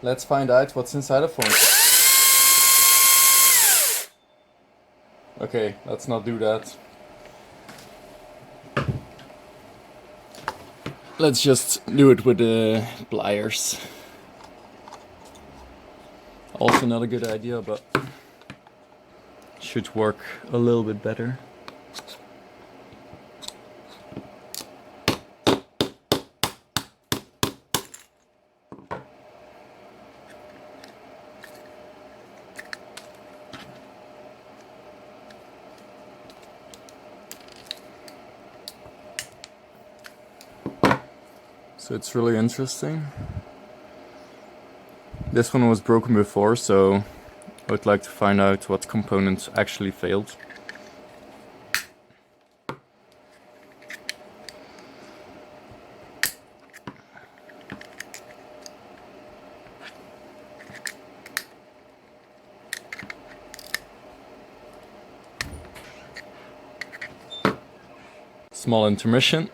Let's find out what's inside a phone. Okay, let's not do that. Let's just do it with the pliers. Also not a good idea, but should work a little bit better. So it's really interesting. This one was broken before, so I would like to find out what components actually failed. Small intermission.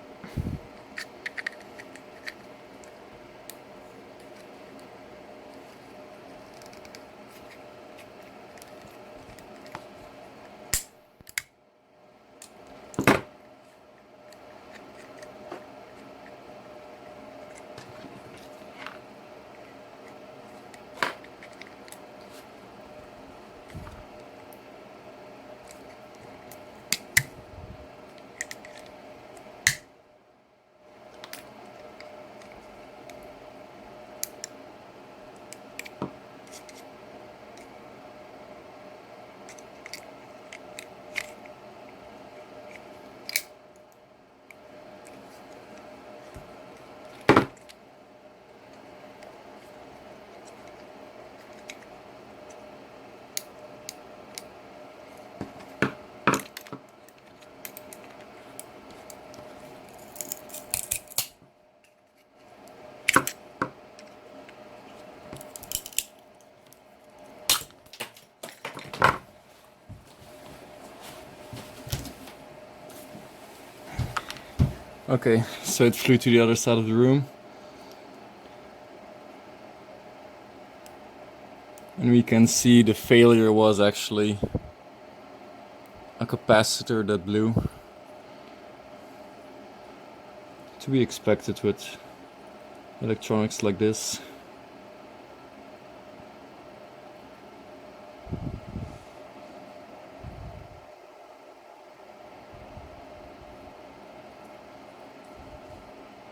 Okay, so it flew to the other side of the room. And we can see the failure was actually a capacitor that blew. To be expected with electronics like this.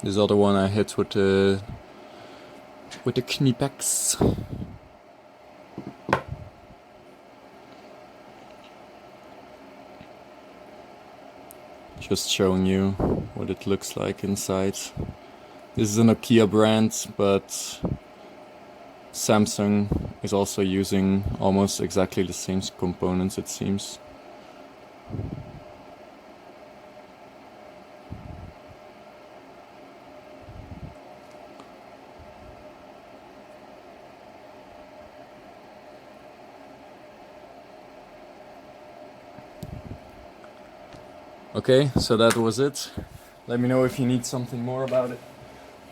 This other one I hit with the Knipex. Just showing you what it looks like inside. This is a Nokia brand, but Samsung is also using almost exactly the same components, it seems. Okay, so that was it. Let me know if you need something more about it.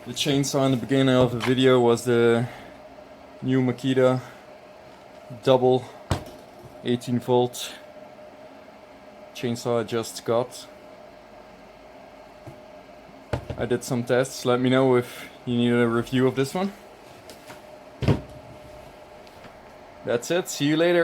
The chainsaw in the beginning of the video was the new Makita double 18 volt chainsaw I just got. I did some tests. Let me know if you need a review of this one. That's it. See you later.